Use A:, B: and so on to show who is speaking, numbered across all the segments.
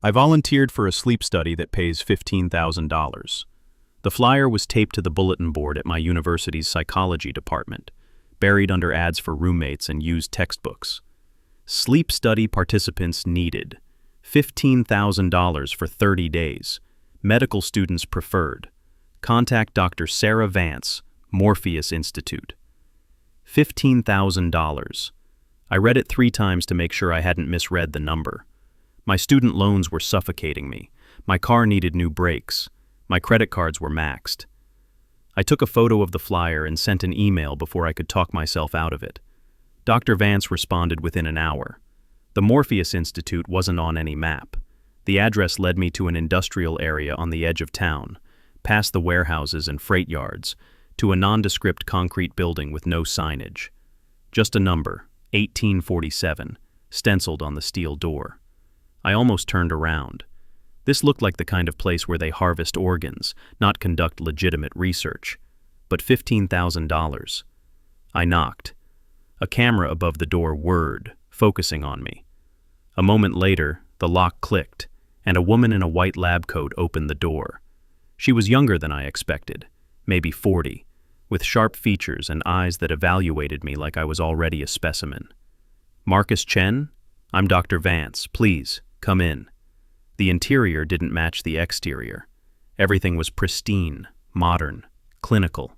A: I volunteered for a sleep study that pays $15,000. The flyer was taped to the bulletin board at my university's psychology department, buried under ads for roommates and used textbooks. Sleep study participants needed. $15,000 for 30 days. Medical students preferred. Contact Dr. Sarah Vance, Morpheus Institute. $15,000. I read it 3 times to make sure I hadn't misread the number. My student loans were suffocating me. My car needed new brakes. My credit cards were maxed. I took a photo of the flyer and sent an email before I could talk myself out of it. Dr. Vance responded within an hour. The Morpheus Institute wasn't on any map. The address led me to an industrial area on the edge of town, past the warehouses and freight yards, to a nondescript concrete building with no signage. Just a number, 1847, stenciled on the steel door. I almost turned around. This looked like the kind of place where they harvest organs, not conduct legitimate research. But $15,000. I knocked. A camera above the door whirred, focusing on me. A moment later, the lock clicked, and a woman in a white lab coat opened the door. She was younger than I expected, maybe 40, with sharp features and eyes that evaluated me like I was already a specimen. "Marcus Chen? I'm Dr. Vance. Please, come in." The interior didn't match the exterior. Everything was pristine, modern, clinical.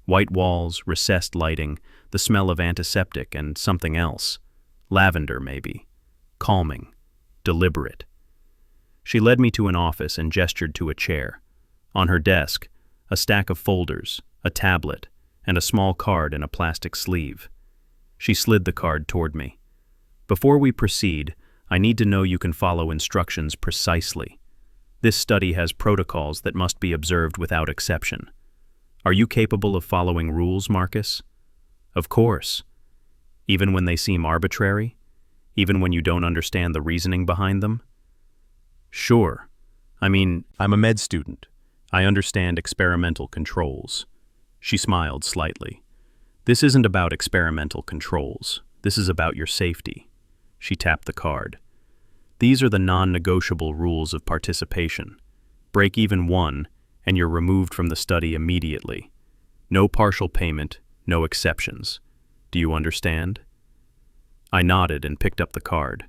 A: White walls, recessed lighting, the smell of antiseptic and something else. Lavender, maybe. Calming. Deliberate. She led me to an office and gestured to a chair. On her desk, a stack of folders, a tablet, and a small card in a plastic sleeve. She slid the card toward me. "Before we proceed, I need to know you can follow instructions precisely. This study has protocols that must be observed without exception. Are you capable of following rules, Marcus?" "Of course." "Even when they seem arbitrary? Even when you don't understand the reasoning behind them?" "Sure. I mean, I'm a med student. I understand experimental controls." She smiled slightly. "This isn't about experimental controls. This is about your safety." She tapped the card. "These are the non-negotiable rules of participation. Break even one, and you're removed from the study immediately. No partial payment, no exceptions. Do you understand?" I nodded and picked up the card.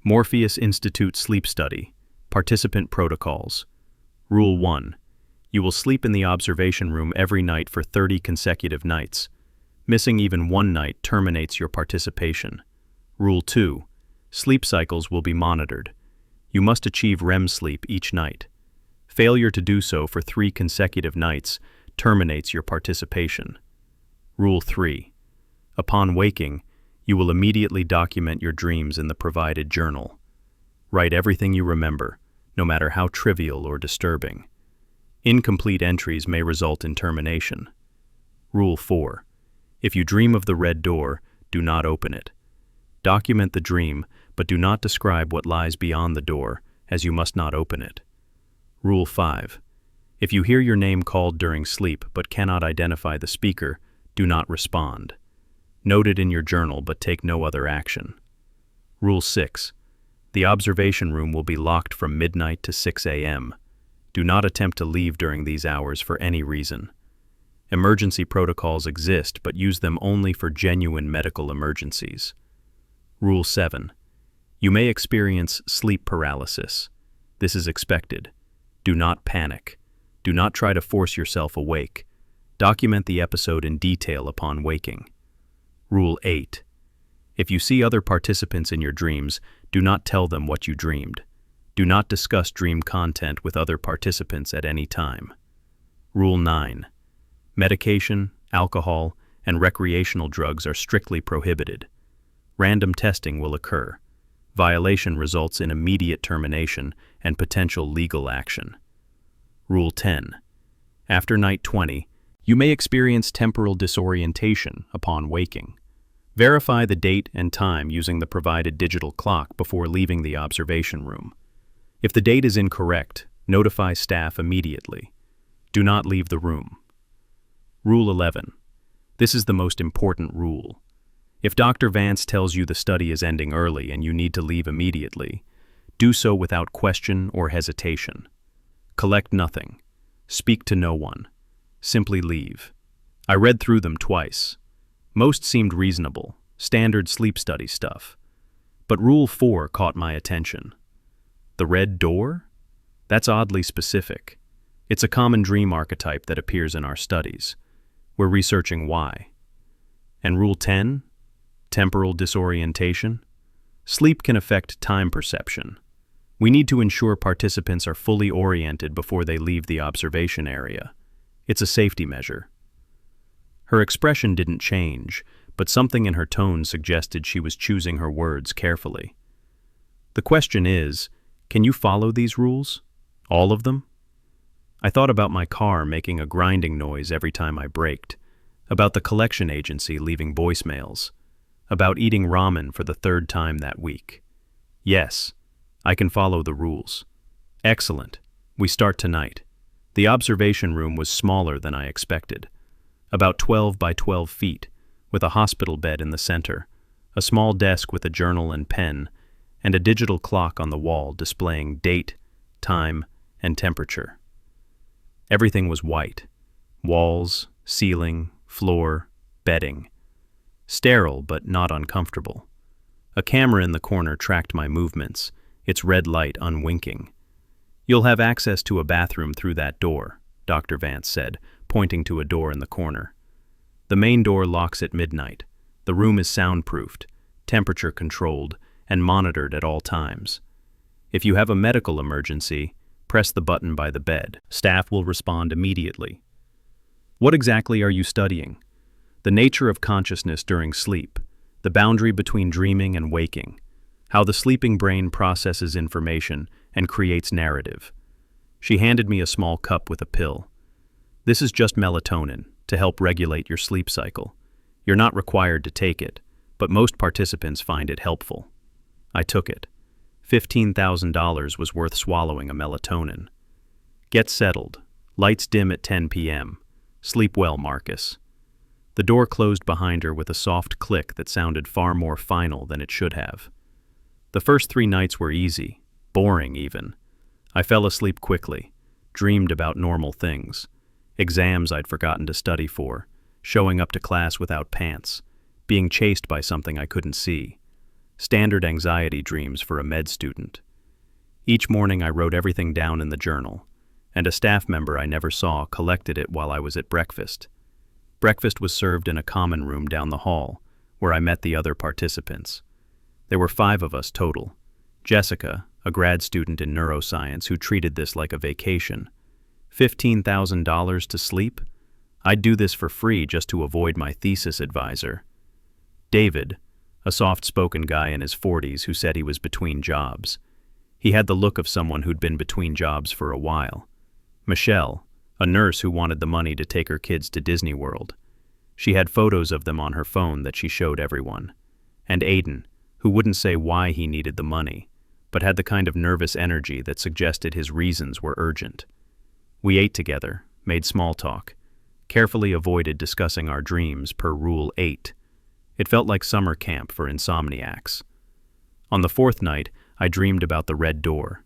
A: Morpheus Institute Sleep Study, Participant Protocols. Rule 1. You will sleep in the observation room every night for 30 consecutive nights. Missing even one night terminates your participation. Rule 2. Sleep cycles will be monitored. You must achieve REM sleep each night. Failure to do so for 3 consecutive nights terminates your participation. Rule 3. Upon waking, you will immediately document your dreams in the provided journal. Write everything you remember, no matter how trivial or disturbing. Incomplete entries may result in termination. Rule 4. If you dream of the red door, do not open it. Document the dream, but do not describe what lies beyond the door, as you must not open it. Rule 5. If you hear your name called during sleep but cannot identify the speaker, do not respond. Note it in your journal but take no other action. Rule 6. The observation room will be locked from midnight to 6 a.m. Do not attempt to leave during these hours for any reason. Emergency protocols exist, but use them only for genuine medical emergencies. Rule 7. You may experience sleep paralysis. This is expected. Do not panic. Do not try to force yourself awake. Document the episode in detail upon waking. Rule 8. If you see other participants in your dreams, do not tell them what you dreamed. Do not discuss dream content with other participants at any time. Rule 9. Medication, alcohol, and recreational drugs are strictly prohibited. Random testing will occur. Violation results in immediate termination and potential legal action. Rule 10. After night 20, you may experience temporal disorientation upon waking. Verify the date and time using the provided digital clock before leaving the observation room. If the date is incorrect, notify staff immediately. Do not leave the room. Rule 11. This is the most important rule. If Dr. Vance tells you the study is ending early and you need to leave immediately, Do so without question or hesitation. Collect nothing. Speak to no one. Simply leave. I read through them twice. Most seemed reasonable, standard SleepStudy stuff. But Rule 4 caught my attention. The red door? That's oddly specific. It's a common dream archetype that appears in our studies. We're researching why. And Rule 10? Temporal disorientation? Sleep can affect time perception. We need to ensure participants are fully oriented before they leave the observation area. It's a safety measure. Her expression didn't change, but something in her tone suggested she was choosing her words carefully. The question is, can you follow these rules? All of them? I thought about my car making a grinding noise every time I braked, about the collection agency leaving voicemails, about eating ramen for the 3rd time that week. Yes, I can follow the rules. Excellent. We start tonight. The observation room was smaller than I expected, about 12 by 12 feet, with a hospital bed in the center, a small desk with a journal and pen, and a digital clock on the wall displaying date, time, and temperature. Everything was white. Walls, ceiling, floor, bedding. Sterile, but not uncomfortable. A camera in the corner tracked my movements, its red light unwinking. "You'll have access to a bathroom through that door," Dr. Vance said, pointing to a door in the corner. "The main door locks at midnight. The room is soundproofed, temperature controlled, and monitored at all times. If you have a medical emergency, press the button by the bed. Staff will respond immediately." What exactly are you studying? The nature of consciousness during sleep, the boundary between dreaming and waking, how the sleeping brain processes information and creates narrative. She handed me a small cup with a pill. "This is just melatonin to help regulate your sleep cycle. You're not required to take it, but most participants find it helpful." I took it. $15,000 was worth swallowing a melatonin. "Get settled. Lights dim at 10 p.m. Sleep well, Marcus." The door closed behind her with a soft click that sounded far more final than it should have. The first 3 nights were easy, boring even. I fell asleep quickly, dreamed about normal things, exams I'd forgotten to study for, showing up to class without pants, being chased by something I couldn't see. Standard anxiety dreams for a med student. Each morning I wrote everything down in the journal, and a staff member I never saw collected it while I was at breakfast. Breakfast was served in a common room down the hall, where I met the other participants. There were 5 of us total. Jessica, a grad student in neuroscience who treated this like a vacation. $15,000 to sleep? I'd do this for free just to avoid my thesis advisor. David, a soft-spoken guy in his 40s who said he was between jobs. He had the look of someone who'd been between jobs for a while. Michelle, a nurse who wanted the money to take her kids to Disney World. She had photos of them on her phone that she showed everyone. And Aiden, who wouldn't say why he needed the money, but had the kind of nervous energy that suggested his reasons were urgent. We ate together, made small talk, carefully avoided discussing our dreams per Rule 8. It felt like summer camp for insomniacs. On the 4th night, I dreamed about the red door.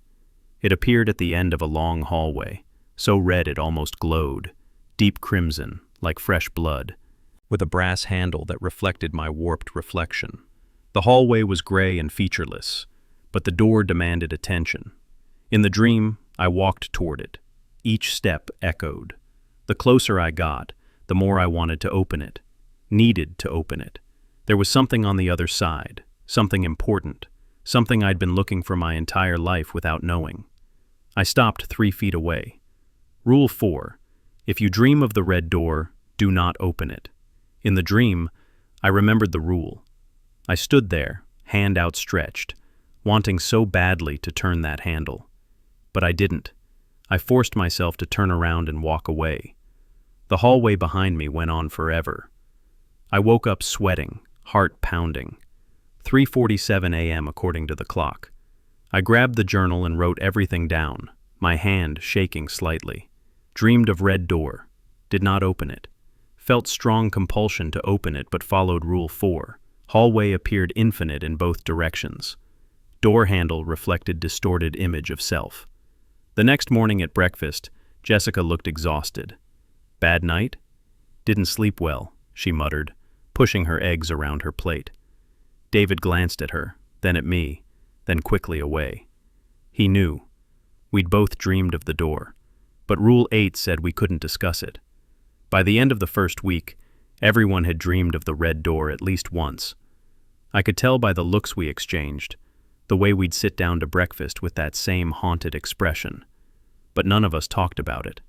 A: It appeared at the end of a long hallway, so red it almost glowed, deep crimson, like fresh blood, with a brass handle that reflected my warped reflection. The hallway was gray and featureless, but the door demanded attention. In the dream, I walked toward it. Each step echoed. The closer I got, the more I wanted to open it, needed to open it. There was something on the other side, something important, something I'd been looking for my entire life without knowing. I stopped 3 feet away. Rule 4. If you dream of the red door, do not open it. In the dream, I remembered the rule. I stood there, hand outstretched, wanting so badly to turn that handle. But I didn't. I forced myself to turn around and walk away. The hallway behind me went on forever. I woke up sweating, heart pounding. 3:47 a.m. according to the clock. I grabbed the journal and wrote everything down, my hand shaking slightly. Dreamed of red door. Did not open it. Felt strong compulsion to open it but followed Rule 4. Hallway appeared infinite in both directions. Door handle reflected distorted image of self. The next morning at breakfast, Jessica looked exhausted. Bad night? Didn't sleep well, she muttered, pushing her eggs around her plate. David glanced at her, then at me, then quickly away. He knew. We'd both dreamed of the door, but Rule 8 said we couldn't discuss it. By the end of the first week, everyone had dreamed of the red door at least once. I could tell by the looks we exchanged, the way we'd sit down to breakfast with that same haunted expression. But none of us talked about it.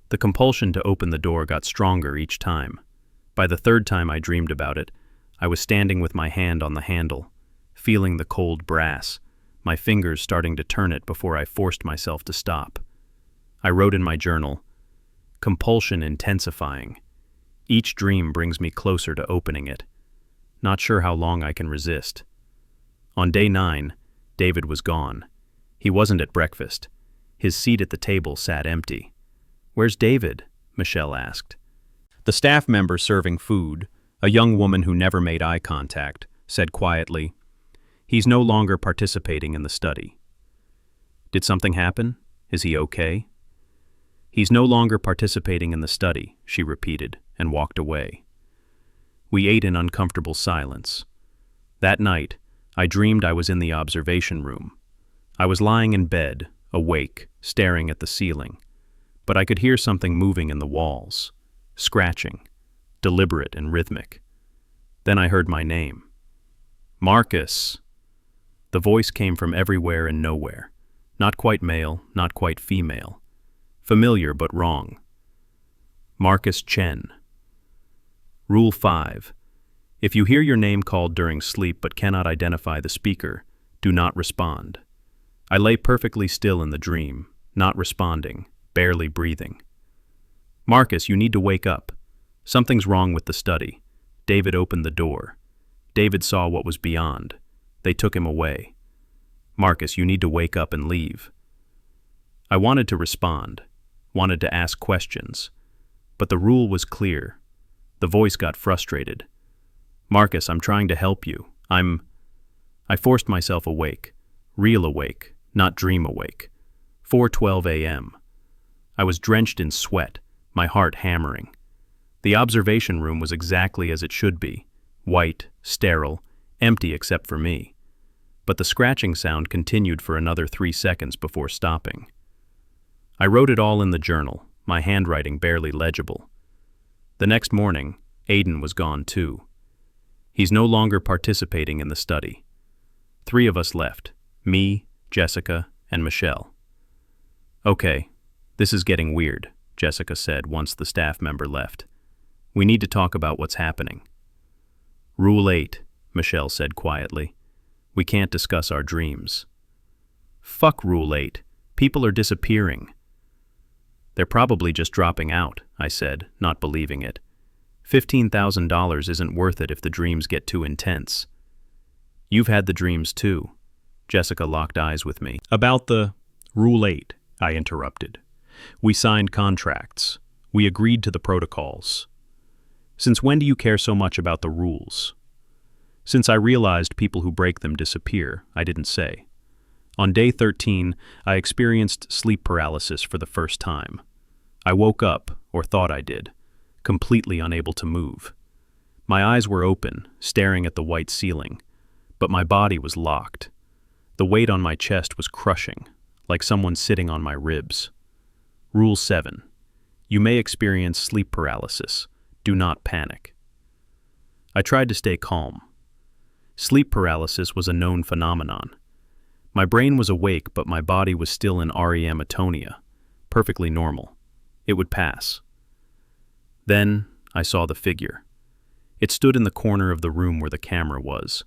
A: The compulsion to open the door got stronger each time. By the third time I dreamed about it, I was standing with my hand on the handle, feeling the cold brass, my fingers starting to turn it before I forced myself to stop. I wrote in my journal, "Compulsion intensifying. Each dream brings me closer to opening it. Not sure how long I can resist." On day 9, David was gone. He wasn't at breakfast. His seat at the table sat empty. "Where's David?" Michelle asked. The staff member serving food, a young woman who never made eye contact, said quietly, "He's no longer participating in the study." "Did something happen? Is he okay?" "He's no longer participating in the study," she repeated, and walked away. We ate in uncomfortable silence. That night, I dreamed I was in the observation room. I was lying in bed, awake, staring at the ceiling, but I could hear something moving in the walls, scratching, deliberate and rhythmic. Then I heard my name. "Marcus!" The voice came from everywhere and nowhere. Not quite male, not quite female. Familiar but wrong. Marcus Chen. Rule 5. If you hear your name called during sleep but cannot identify the speaker, do not respond. I lay perfectly still in the dream, not responding, barely breathing. "Marcus, you need to wake up. Something's wrong with the study." David opened the door. David saw what was beyond. They took him away. "Marcus, you need to wake up and leave." I wanted to respond, wanted to ask questions, but the rule was clear. The voice got frustrated. "Marcus, I'm trying to help you. I forced myself awake, real awake, not dream awake. 4:12 a.m. I was drenched in sweat, my heart hammering. The observation room was exactly as it should be, white, sterile, empty except for me. But the scratching sound continued for another 3 seconds before stopping. I wrote it all in the journal, my handwriting barely legible. The next morning, Aiden was gone too. He's no longer participating in the study. 3 of us left, me, Jessica, and Michelle. "Okay, this is getting weird," Jessica said once the staff member left. "We need to talk about what's happening." "Rule 8, Michelle said quietly. "We can't discuss our dreams." "Fuck Rule 8. People are disappearing." "They're probably just dropping out," I said, not believing it. $15,000 isn't worth it if the dreams get too intense. "You've had the dreams too." Jessica locked eyes with me. "About the Rule 8, I interrupted. "We signed contracts. We agreed to the protocols." "Since when do you care so much about the rules?" "Since I realized people who break them disappear," I didn't say. On day 13, I experienced sleep paralysis for the first time. I woke up, or thought I did, completely unable to move. My eyes were open, staring at the white ceiling, but my body was locked. The weight on my chest was crushing, like someone sitting on my ribs. Rule 7. You may experience sleep paralysis. Do not panic. I tried to stay calm. Sleep paralysis was a known phenomenon. My brain was awake, but my body was still in REM atonia, perfectly normal. It would pass. Then I saw the figure. It stood in the corner of the room where the camera was.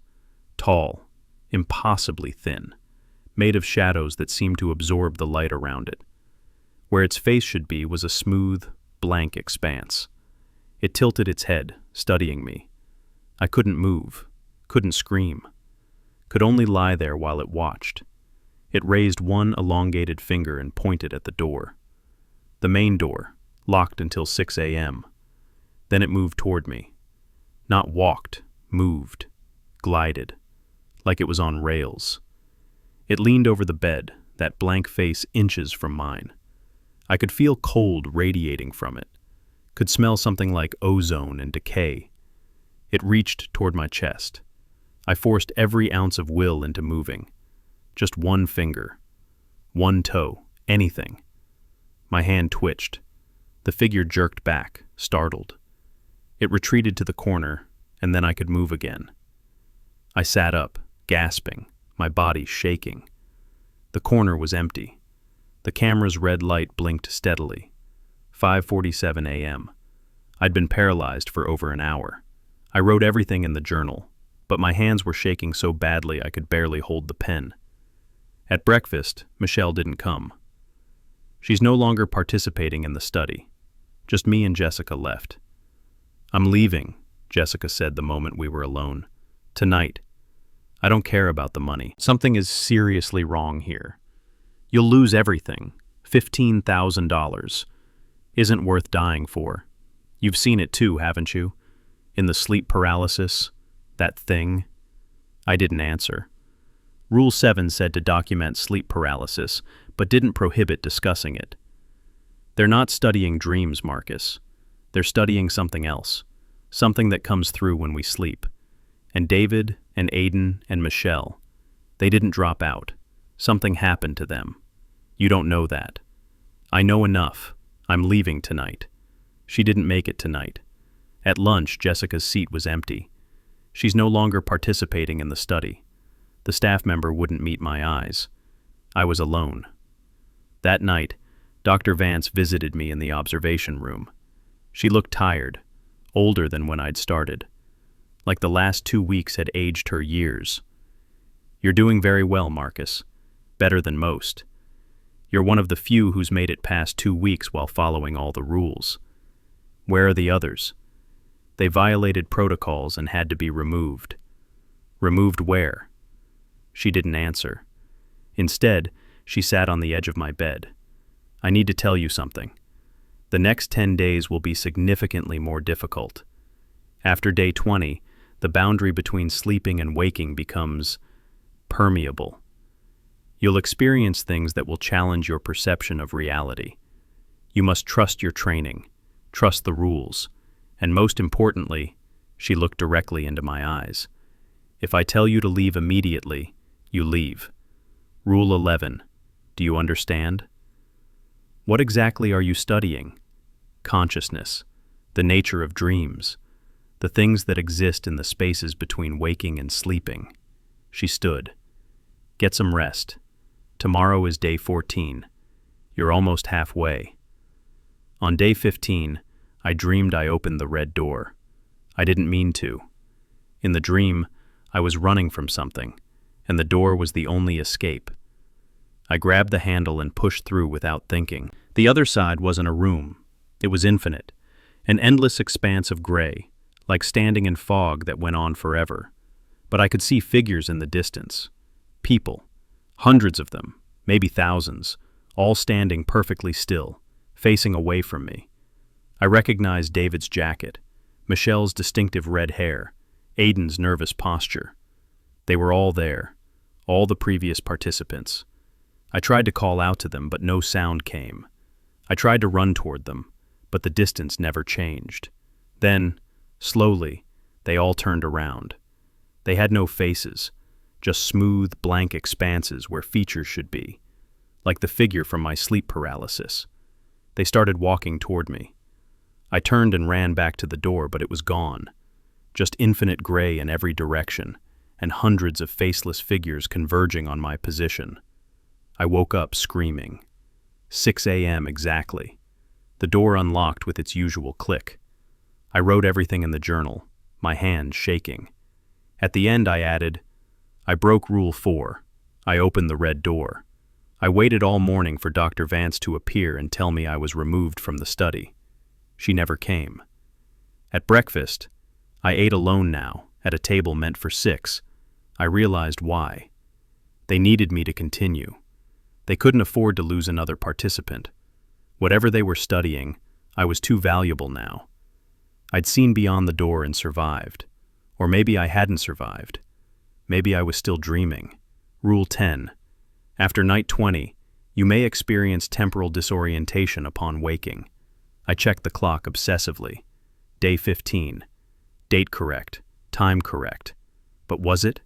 A: Tall, impossibly thin, made of shadows that seemed to absorb the light around it. Where its face should be was a smooth, blank expanse. It tilted its head, studying me. I couldn't move, couldn't scream, could only lie there while it watched. It raised one elongated finger and pointed at the door. The main door, locked until 6 a.m. Then it moved toward me. Not walked, moved, glided, like it was on rails. It leaned over the bed, that blank face inches from mine. I could feel cold radiating from it, could smell something like ozone and decay. It reached toward my chest. I forced every ounce of will into moving. Just one finger, one toe, anything. My hand twitched. The figure jerked back, startled. It retreated to the corner, and then I could move again. I sat up, gasping, my body shaking. The corner was empty. The camera's red light blinked steadily. 5:47 a.m. I'd been paralyzed for over an hour. I wrote everything in the journal, but my hands were shaking so badly I could barely hold the pen. At breakfast, Michelle didn't come. She's no longer participating in the study. Just me and Jessica left. "I'm leaving," Jessica said the moment we were alone. "Tonight. I don't care about the money. Something is seriously wrong here. You'll lose everything. $15,000. Isn't worth dying for. You've seen it too, haven't you? In the sleep paralysis. That thing." I didn't answer. Rule 7 said to document sleep paralysis, but didn't prohibit discussing it. They're not studying dreams, Marcus. They're studying something else. Something that comes through when we sleep. And David and Aiden and Michelle, they didn't drop out. Something happened to them. You don't know that. I know enough. I'm leaving tonight. She didn't make it tonight. At lunch, Jessica's seat was empty. She's no longer participating in the study. The staff member wouldn't meet my eyes. I was alone. That night, Dr. Vance visited me in the observation room. She looked tired, older than when I'd started. Like the last 2 weeks had aged her years. "You're doing very well, Marcus. Better than most. You're one of the few who's made it past 2 weeks while following all the rules. Where are the others? They violated protocols and had to be removed." "Removed where?" She didn't answer. Instead, she sat on the edge of my bed. "I need to tell you something. The next 10 days will be significantly more difficult. After day 20, the boundary between sleeping and waking becomes permeable. You'll experience things that will challenge your perception of reality. You must trust your training, trust the rules, and most importantly," she looked directly into my eyes, "if I tell you to leave immediately, you leave. Rule 11. Do you understand?" "What exactly are you studying?" "Consciousness, the nature of dreams, the things that exist in the spaces between waking and sleeping." She stood. "Get some rest. Tomorrow is day 14. You're almost halfway." On day 15, I dreamed I opened the red door. I didn't mean to. In the dream, I was running from something, and the door was the only escape. I grabbed the handle and pushed through without thinking. The other side wasn't a room. It was infinite, an endless expanse of gray, like standing in fog that went on forever. But I could see figures in the distance. People. Hundreds of them, maybe thousands, all standing perfectly still, facing away from me. I recognized David's jacket, Michelle's distinctive red hair, Aiden's nervous posture. They were all there, all the previous participants. I tried to call out to them, but no sound came. I tried to run toward them, but the distance never changed. Then, slowly, they all turned around. They had no faces, just smooth, blank expanses where features should be, like the figure from my sleep paralysis. They started walking toward me. I turned and ran back to the door, but it was gone. Just infinite gray in every direction, and hundreds of faceless figures converging on my position. I woke up screaming. 6 a.m. exactly. The door unlocked with its usual click. I wrote everything in the journal, my hand shaking. At the end I added, "I broke Rule 4. I opened the red door. I waited all morning for Dr. Vance to appear and tell me I was removed from the study. She never came. At breakfast, I ate alone now, at a table meant for 6. I realized why. They needed me to continue. They couldn't afford to lose another participant. Whatever they were studying, I was too valuable now. I'd seen beyond the door and survived. Or maybe I hadn't survived. Maybe I was still dreaming. Rule 10. After night 20, you may experience temporal disorientation upon waking. I checked the clock obsessively. Day 15. Date correct. Time correct. But was it?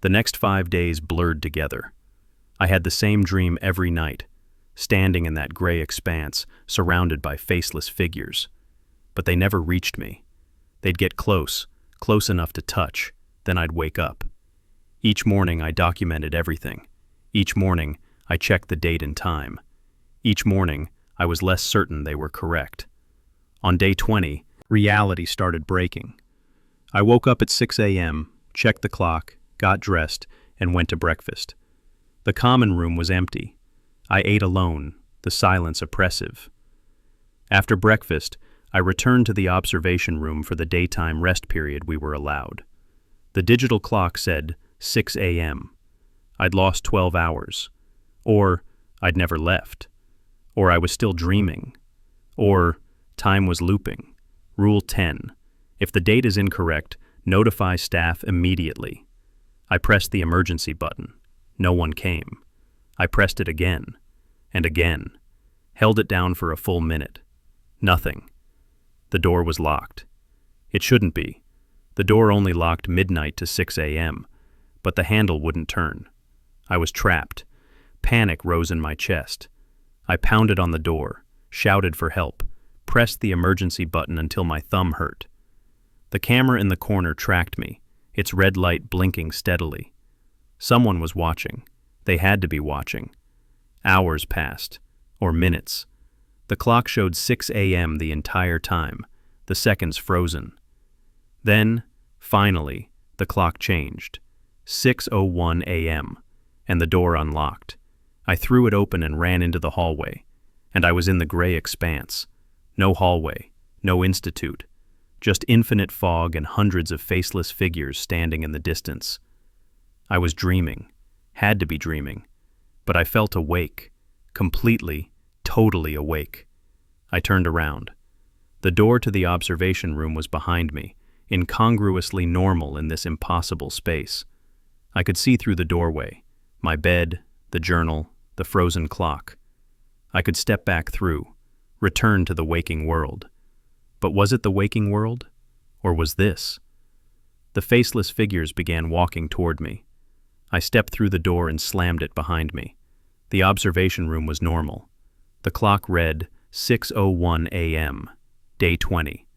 A: The next 5 days blurred together. I had the same dream every night, standing in that gray expanse, surrounded by faceless figures. But they never reached me. They'd get close enough to touch, then I'd wake up. Each morning I documented everything. Each morning I checked the date and time. Each morning I was less certain they were correct. On day 20, reality started breaking. I woke up at 6 a.m., checked the clock, got dressed, and went to breakfast. The common room was empty. I ate alone, the silence oppressive. After breakfast, I returned to the observation room for the daytime rest period we were allowed. The digital clock said 6 a.m. I'd lost 12 hours. Or I'd never left. Or I was still dreaming. Or time was looping. Rule 10. If the date is incorrect, notify staff immediately. I pressed the emergency button. No one came. I pressed it again. And again. Held it down for a full minute. Nothing. The door was locked. It shouldn't be. The door only locked midnight to 6 a.m., but the handle wouldn't turn. I was trapped. Panic rose in my chest. I pounded on the door, shouted for help, pressed the emergency button until my thumb hurt. The camera in the corner tracked me, its red light blinking steadily. Someone was watching. They had to be watching. Hours passed, or minutes. The clock showed 6 a.m. the entire time, the seconds frozen. Then, finally, the clock changed. 6:01 a.m., and the door unlocked. I threw it open and ran into the hallway, and I was in the gray expanse. No hallway, no institute, just infinite fog and hundreds of faceless figures standing in the distance. I was dreaming, had to be dreaming, but I felt awake, completely, totally awake. I turned around. The door to the observation room was behind me, incongruously normal in this impossible space. I could see through the doorway, my bed, the journal, the frozen clock. I could step back through, return to the waking world. But was it the waking world? Or was this? The faceless figures began walking toward me. I stepped through the door and slammed it behind me. The observation room was normal. The clock read 6:01 a.m., day 20.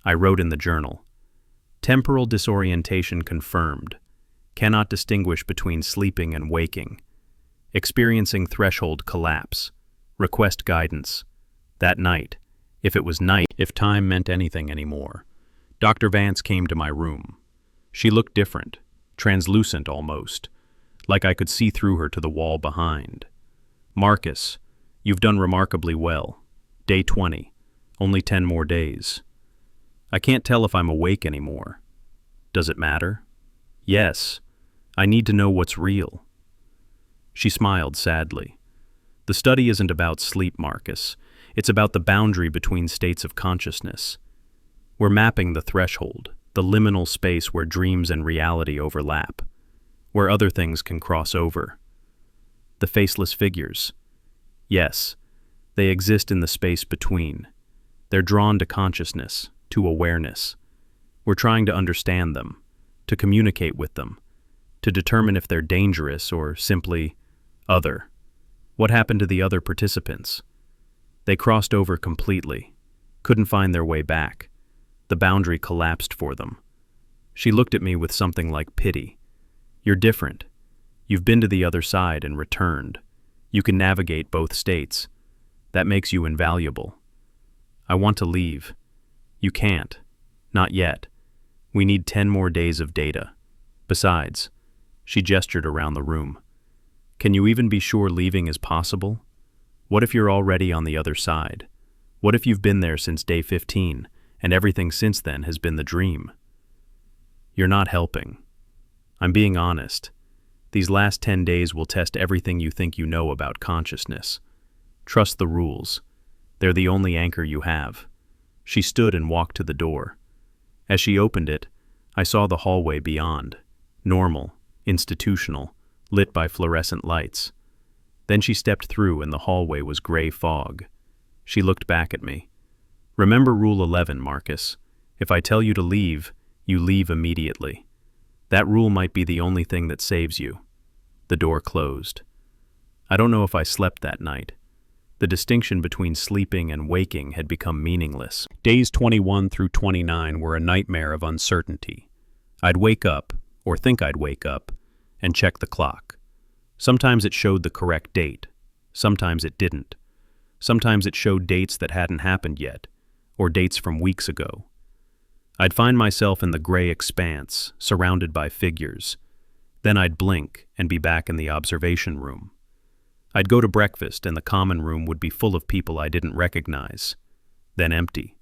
A: I wrote in the journal, temporal disorientation confirmed. Cannot distinguish between sleeping and waking. Experiencing threshold collapse. Request guidance. That night, if it was night, if time meant anything anymore, Dr. Vance came to my room. She looked different, translucent almost, like I could see through her to the wall behind. Marcus, you've done remarkably well. Day 20. Only 10 more days. I can't tell if I'm awake anymore. Does it matter? Yes. I need to know what's real. She smiled sadly. The study isn't about sleep, Marcus. It's about the boundary between states of consciousness. We're mapping the threshold, the liminal space where dreams and reality overlap, where other things can cross over. The faceless figures. Yes, they exist in the space between. They're drawn to consciousness, to awareness. We're trying to understand them, to communicate with them, to determine if they're dangerous or simply other. What happened to the other participants? They crossed over completely, couldn't find their way back. The boundary collapsed for them. She looked at me with something like pity. You're different. You've been to the other side and returned. You can navigate both states. That makes you invaluable. I want to leave. You can't. Not yet. We need 10 more days of data. Besides, she gestured around the room. Can you even be sure leaving is possible? What if you're already on the other side? What if you've been there since day 15, and everything since then has been the dream? You're not helping. I'm being honest. These last 10 days will test everything you think you know about consciousness. Trust the rules. They're the only anchor you have. She stood and walked to the door. As she opened it, I saw the hallway beyond. Normal, institutional, lit by fluorescent lights. Then she stepped through and the hallway was gray fog. She looked back at me. "Remember Rule 11, Marcus. If I tell you to leave, you leave immediately. That rule might be the only thing that saves you." The door closed. I don't know if I slept that night. The distinction between sleeping and waking had become meaningless. Days 21 through 29 were a nightmare of uncertainty. I'd wake up, or think I'd wake up, and check the clock. Sometimes it showed the correct date. Sometimes it didn't. Sometimes it showed dates that hadn't happened yet, or dates from weeks ago. I'd find myself in the gray expanse, surrounded by figures. Then I'd blink and be back in the observation room. I'd go to breakfast and the common room would be full of people I didn't recognize. Then empty.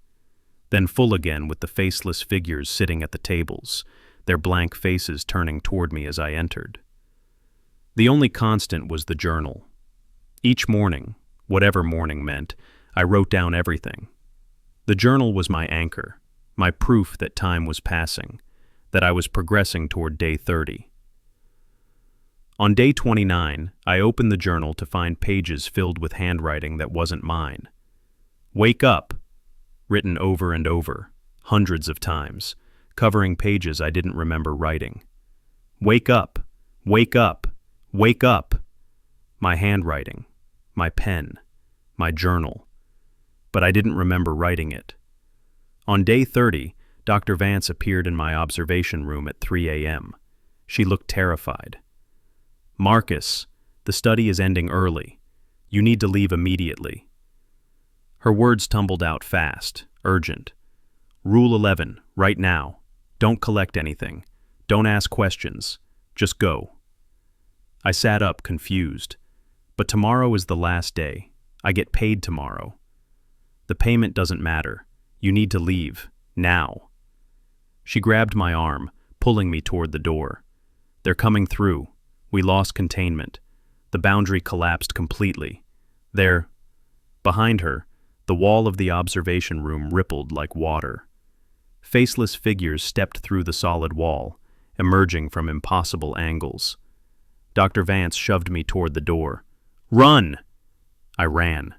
A: Then full again with the faceless figures sitting at the tables, their blank faces turning toward me as I entered. The only constant was the journal. Each morning, whatever morning meant, I wrote down everything. The journal was my anchor, my proof that time was passing, that I was progressing toward day 30. On day 29, I opened the journal to find pages filled with handwriting that wasn't mine. "Wake up," written over and over, hundreds of times, covering pages I didn't remember writing. "Wake up, wake up, wake up." My handwriting, my pen, my journal. But I didn't remember writing it. On day 30, Dr. Vance appeared in my observation room at 3 a.m. She looked terrified. "Marcus, the study is ending early. You need to leave immediately." Her words tumbled out fast, urgent. "Rule 11, right now. Don't collect anything. Don't ask questions. Just go." I sat up, confused. But tomorrow is the last day. I get paid tomorrow. The payment doesn't matter. You need to leave. Now. She grabbed my arm, pulling me toward the door. "They're coming through. We lost containment. The boundary collapsed completely. There." Behind her, the wall of the observation room rippled like water. Faceless figures stepped through the solid wall, emerging from impossible angles. Dr. Vance shoved me toward the door. "Run!" I ran.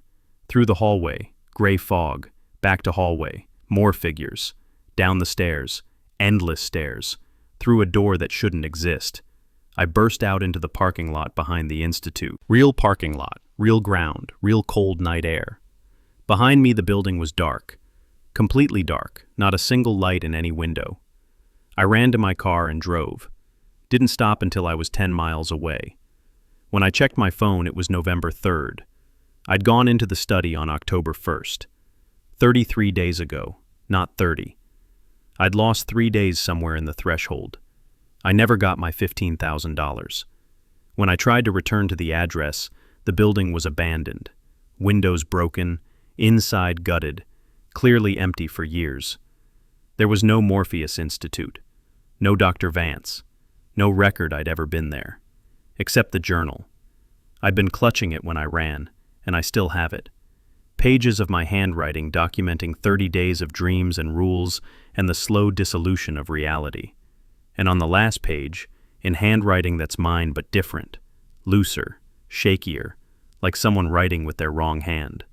A: Through the hallway, gray fog, back to hallway, more figures, down the stairs, endless stairs, through a door that shouldn't exist. I burst out into the parking lot behind the Institute. Real parking lot, real ground, real cold night air. Behind me the building was dark. Completely dark, not a single light in any window. I ran to my car and drove. Didn't stop until I was 10 miles away. When I checked my phone, it was November 3rd. I'd gone into the study on October 1st. 33 days ago, not 30. I'd lost 3 days somewhere in the threshold. I never got my $15,000. When I tried to return to the address, the building was abandoned. Windows broken, inside gutted, clearly empty for years. There was no Morpheus Institute, no Dr. Vance, no record I'd ever been there, except the journal. I'd been clutching it when I ran, and I still have it. Pages of my handwriting documenting 30 days of dreams and rules and the slow dissolution of reality. And on the last page, in handwriting that's mine but different, looser, shakier, like someone writing with their wrong hand.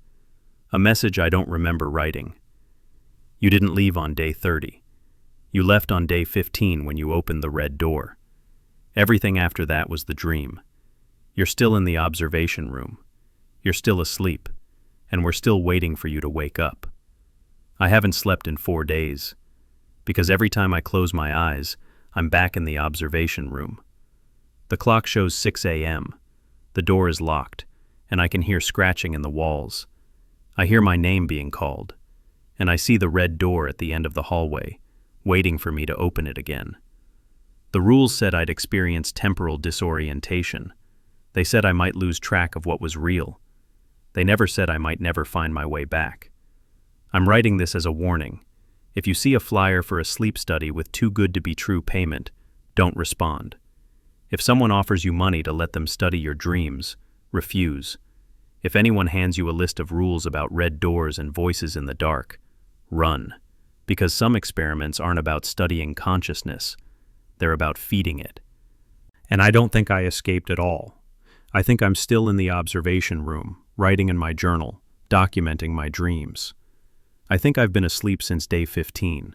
A: A message I don't remember writing. "You didn't leave on day 30. You left on day 15 when you opened the red door. Everything after that was the dream. You're still in the observation room. You're still asleep, and we're still waiting for you to wake up." I haven't slept in 4 days, because every time I close my eyes, I'm back in the observation room. The clock shows 6 a.m. The door is locked, and I can hear scratching in the walls. I hear my name being called, and I see the red door at the end of the hallway, waiting for me to open it again. The rules said I'd experience temporal disorientation. They said I might lose track of what was real. They never said I might never find my way back. I'm writing this as a warning. If you see a flyer for a sleep study with too good to be true payment, don't respond. If someone offers you money to let them study your dreams, refuse. If anyone hands you a list of rules about red doors and voices in the dark, run. Because some experiments aren't about studying consciousness, they're about feeding it. And I don't think I escaped at all. I think I'm still in the observation room, writing in my journal, documenting my dreams. I think I've been asleep since day 15,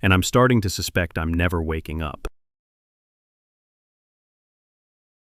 A: and I'm starting to suspect I'm never waking up.